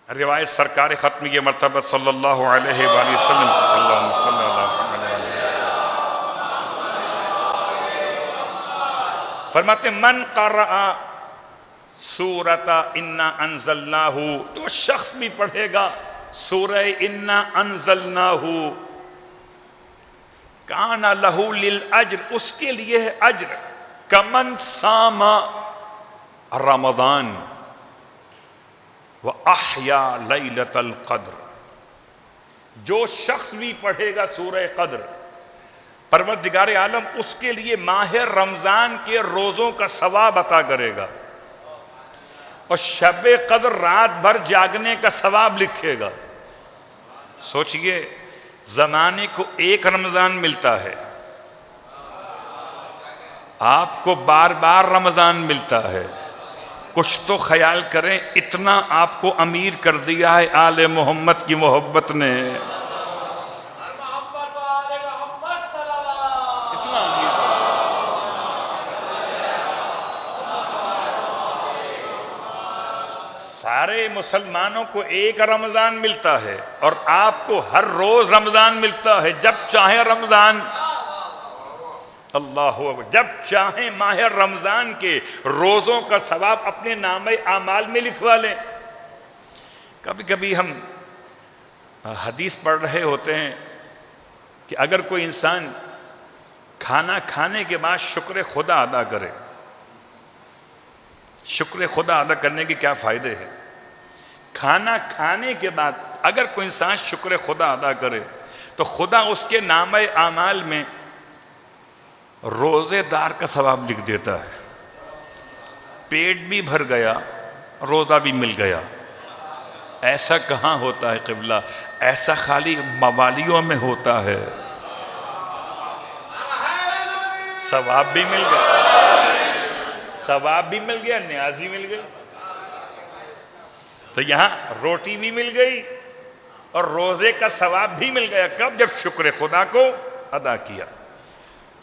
روایت سرکار ختمی مرتبہ صلی اللہ علیہ وآلہ وسلم، اللہم صلی اللہ علیہ وسلم، فرماتے من قرأ سورۃ انا انزلناہ، جو شخص بھی پڑھے گا سورہ انا انزلناہ، کان لہ للأجر، اس کے لیے ہے اجر، کمن صام رمضان وَأَحْيَا لَيْلَةَ الْقَدْرِ، جو شخص بھی پڑھے گا سورہ قدر، پروردگار عالم اس کے لیے ماہ رمضان کے روزوں کا ثواب عطا کرے گا، اور شب قدر رات بھر جاگنے کا ثواب لکھے گا۔ سوچئے زمانے کو ایک رمضان ملتا ہے، آپ کو بار بار رمضان ملتا ہے، کچھ تو خیال کریں، اتنا آپ کو امیر کر دیا ہے آل محمد کی محبت نے، اتنا امیر کر دیا۔ سارے مسلمانوں کو ایک رمضان ملتا ہے اور آپ کو ہر روز رمضان ملتا ہے، جب چاہیں رمضان، اللہ اکبر، جب چاہیں ماہ رمضان کے روزوں کا ثواب اپنے نامہ اعمال میں لکھوا لیں۔ کبھی کبھی ہم حدیث پڑھ رہے ہوتے ہیں کہ اگر کوئی انسان کھانا کھانے کے بعد شکر خدا ادا کرے، شکر خدا ادا کرنے کے کیا فائدے ہیں؟ کھانا کھانے کے بعد اگر کوئی انسان شکر خدا ادا کرے تو خدا اس کے نامہ اعمال میں روزے دار کا ثواب لکھ دیتا ہے، پیٹ بھی بھر گیا، روزہ بھی مل گیا۔ ایسا کہاں ہوتا ہے قبلہ؟ ایسا خالی موالیوں میں ہوتا ہے، ثواب بھی مل گیا، ثواب بھی مل گیا، نیاز بھی مل گئی۔ تو یہاں روٹی بھی مل گئی اور روزے کا ثواب بھی مل گیا، کب؟ جب شکر خدا کو ادا کیا۔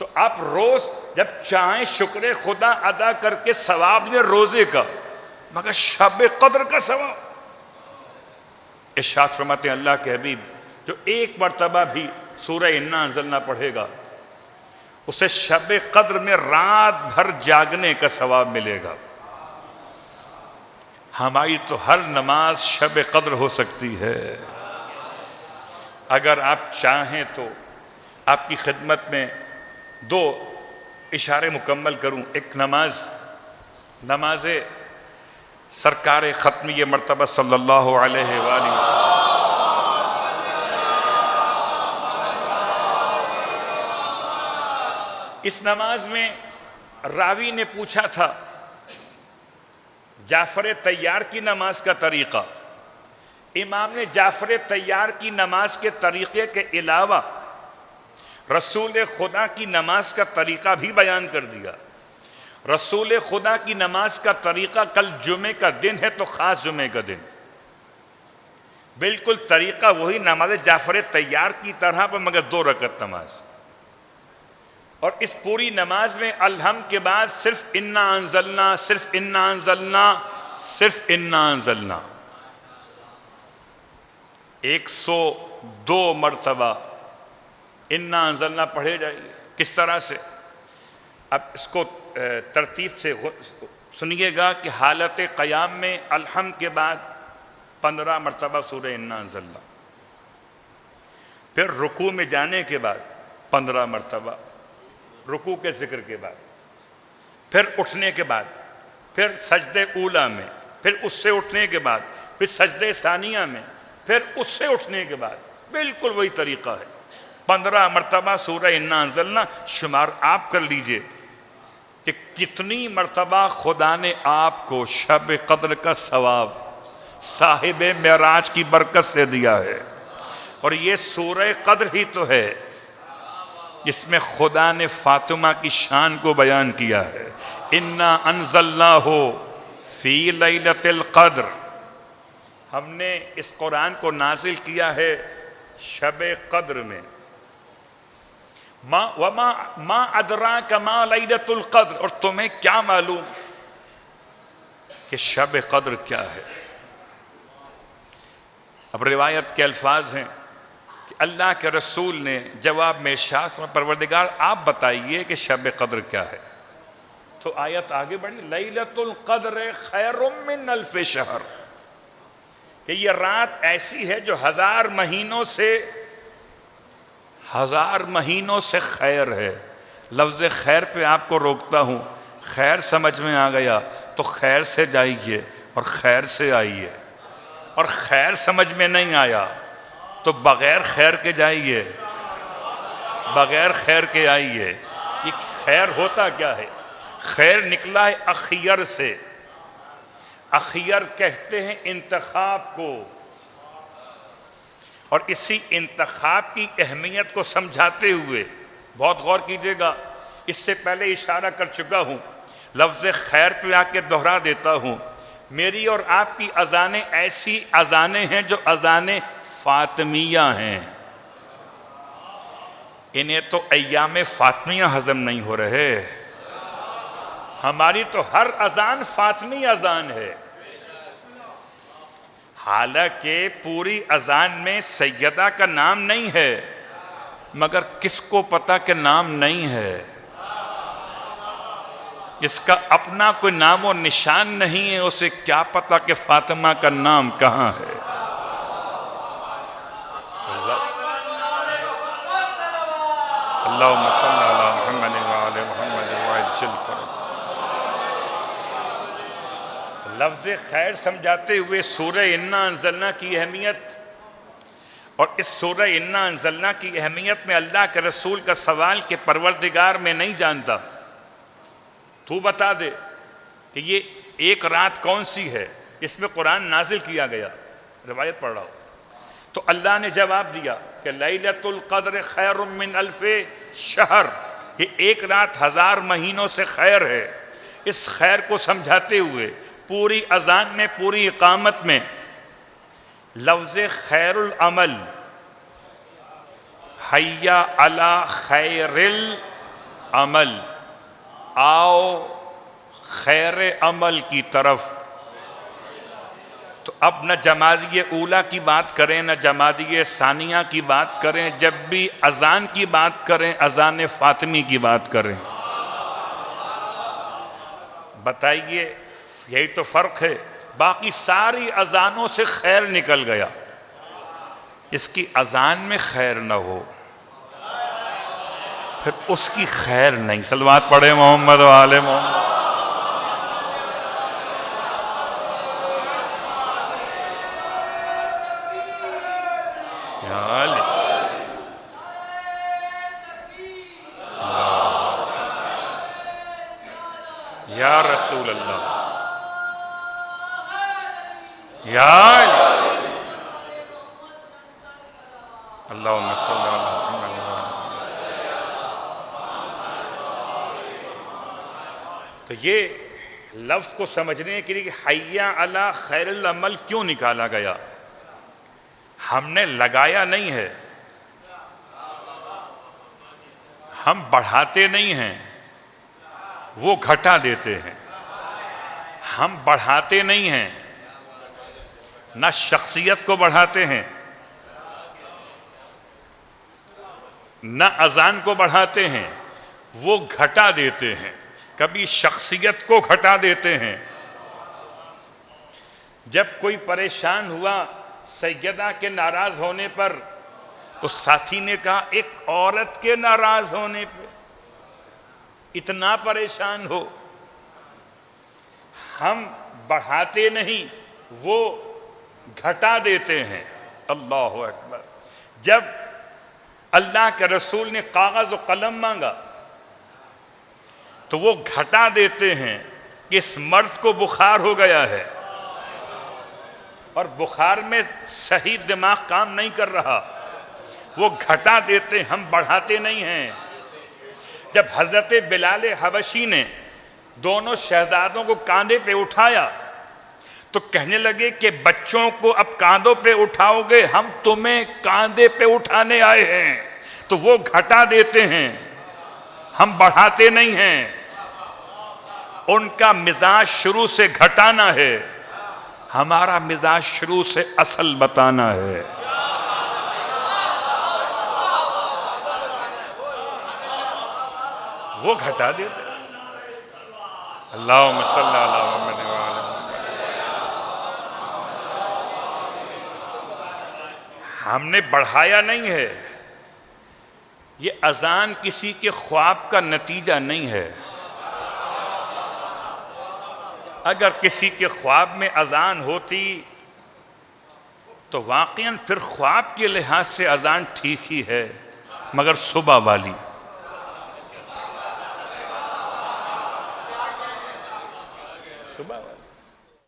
تو آپ روز جب چاہیں شکر خدا ادا کر کے ثواب لیں روزے کا، مگر شب قدر کا ثواب۔ ارشاد فرماتے ہیں اللہ کے حبیب، جو ایک مرتبہ بھی سورہ انا انزلنا پڑھے گا اسے شب قدر میں رات بھر جاگنے کا ثواب ملے گا۔ ہماری تو ہر نماز شب قدر ہو سکتی ہے۔ اگر آپ چاہیں تو آپ کی خدمت میں دو اشارے مکمل کروں۔ ایک نماز سرکار ختمی مرتبہ صلی اللہ علیہ وآلہ وسلم، اس نماز میں راوی نے پوچھا تھا جعفر طیار کی نماز کا طریقہ، امام نے جعفر طیار کی نماز کے طریقے کے علاوہ رسول خدا کی نماز کا طریقہ بھی بیان کر دیا۔ رسول خدا کی نماز کا طریقہ، کل جمعے کا دن ہے تو خاص جمعے کا دن، بالکل طریقہ وہی نماز جعفر طیار کی طرح پر، مگر 2 رکعت نماز۔ اور اس پوری نماز میں الحمد کے بعد صرف انا انزلنا، صرف انا انزلنا، صرف انا انزلنا 102 مرتبہ انا انزلنا پڑھے جائیں گے۔ کس طرح سے؟ اب اس کو ترتیب سے سنیے گا کہ حالت قیام میں الحمد کے بعد 15 مرتبہ سورہ انا انزلنا، پھر رکوع میں جانے کے بعد 15 مرتبہ رکوع کے ذکر کے بعد، پھر اٹھنے کے بعد، پھر سجدے اولا میں، پھر اس سے اٹھنے کے بعد، پھر سجدے ثانیہ میں، پھر اس سے اٹھنے کے بعد، بالکل وہی طریقہ ہے۔ 15 مرتبہ سورہ انا انزلنا، شمار آپ کر لیجئے کہ کتنی مرتبہ خدا نے آپ کو شب قدر کا ثواب صاحب معراج کی برکت سے دیا ہے۔ اور یہ سورہ قدر ہی تو ہے جس میں خدا نے فاطمہ کی شان کو بیان کیا ہے، انا انزلناہ فی لیلۃ القدر، ہم نے اس قرآن کو نازل کیا ہے شب قدر میں۔ ما ادراک ما لیلۃ القدر، اور تمہیں کیا معلوم کہ شب قدر کیا ہے؟ اب روایت کے الفاظ ہیں کہ اللہ کے رسول نے جواب میں ارشاد فرمایا پروردگار آپ بتائیے کہ شب قدر کیا ہے؟ تو آیت آگے بڑھی لیلۃ القدر خیر من الف شہر، کہ یہ رات ایسی ہے جو ہزار مہینوں سے خیر ہے۔ لفظ خیر پہ آپ کو روکتا ہوں، خیر سمجھ میں آ گیا تو خیر سے جائیے اور خیر سے آئیے، اور خیر سمجھ میں نہیں آیا تو بغیر خیر کے جائیے، بغیر خیر کے آئیے۔ یہ خیر ہوتا کیا ہے؟ خیر نکلا ہے اخیر سے، اخیر کہتے ہیں انتخاب کو، اور اسی انتخاب کی اہمیت کو سمجھاتے ہوئے بہت غور کیجئے گا، اس سے پہلے اشارہ کر چکا ہوں، لفظ خیر پہ آ کے دہرا دیتا ہوں، میری اور آپ کی اذانیں ایسی اذانیں ہیں جو اذانیں فاطمیہ ہیں، انہیں تو ایام فاطمیہ ہضم نہیں ہو رہے، ہماری تو ہر اذان فاطمی اذان ہے، حالانکہ پوری اذان میں سیدہ کا نام نہیں ہے، مگر کس کو پتا کہ نام نہیں ہے؟ اس کا اپنا کوئی نام و نشان نہیں ہے، اسے کیا پتا کہ فاطمہ کا نام کہاں ہے؟ اللہم صلی علی محمد وعلی محمد وعجل فرج۔ لفظ خیر سمجھاتے ہوئے سورہ انا انزلنا کی اہمیت، اور اس سورہ انا انزلنا کی اہمیت میں اللہ کے رسول کا سوال کہ پروردگار میں نہیں جانتا، تو بتا دے کہ یہ ایک رات کون سی ہے اس میں قرآن نازل کیا گیا، روایت پڑھ رہا ہوں، تو اللہ نے جواب دیا کہ لیلۃ القدر خیر من الف شہر، یہ ایک رات ہزار مہینوں سے خیر ہے۔ اس خیر کو سمجھاتے ہوئے پوری اذان میں، پوری اقامت میں لفظ خیر العمل، حیا علی خیر العمل، آؤ خیر عمل کی طرف، تو اب نہ جمادی اولیٰ کی بات کریں نہ جمادی ثانیہ کی بات کریں، جب بھی اذان کی بات کریں اذان فاطمی کی بات کریں۔ بتائیے یہی تو فرق ہے، باقی ساری اذانوں سے خیر نکل گیا، اس کی اذان میں خیر نہ ہو پھر اس کی خیر نہیں۔ صلوات پڑھے محمد و آل محمد۔ یا رسول اللہ، یا اللہم صلی علی محمد۔ تو یہ لفظ کو سمجھنے کے لیے کہ حیا علی خیر العمل کیوں نکالا گیا، ہم نے لگایا نہیں ہے، ہم بڑھاتے نہیں ہیں، وہ گھٹا دیتے ہیں، ہم بڑھاتے نہیں ہیں، نہ شخصیت کو بڑھاتے ہیں نہ اذان کو بڑھاتے ہیں، وہ گھٹا دیتے ہیں، کبھی شخصیت کو گھٹا دیتے ہیں۔ جب کوئی پریشان ہوا سیدہ کے ناراض ہونے پر، اس ساتھی نے کہا ایک عورت کے ناراض ہونے پہ اتنا پریشان ہو، ہم بڑھاتے نہیں، وہ گھٹا دیتے ہیں۔ اللہ اکبر۔ جب اللہ کے رسول نے کاغذ و قلم مانگا تو وہ گھٹا دیتے ہیں کہ اس مرد کو بخار ہو گیا ہے اور بخار میں صحیح دماغ کام نہیں کر رہا، وہ گھٹا دیتے ہیں، ہم بڑھاتے نہیں ہیں۔ جب حضرت بلال حبشی نے دونوں شہزادوں کو کاندھے پہ اٹھایا تو کہنے لگے کہ بچوں کو اب کاندھوں پہ اٹھاؤ گے، ہم تمہیں کاندھے پہ اٹھانے آئے ہیں، تو وہ گھٹا دیتے ہیں، ہم بڑھاتے نہیں ہیں۔ ان کا مزاج شروع سے گھٹانا ہے، ہمارا مزاج شروع سے اصل بتانا ہے. وہ گھٹا دیتے. اللہم صلی علی محمد وعلی ہم نے بڑھایا نہیں ہے. یہ اذان کسی کے خواب کا نتیجہ نہیں ہے. اگر کسی کے خواب میں اذان ہوتی تو واقعاً پھر خواب کے لحاظ سے اذان ٹھیک ہی ہے، مگر صبح والی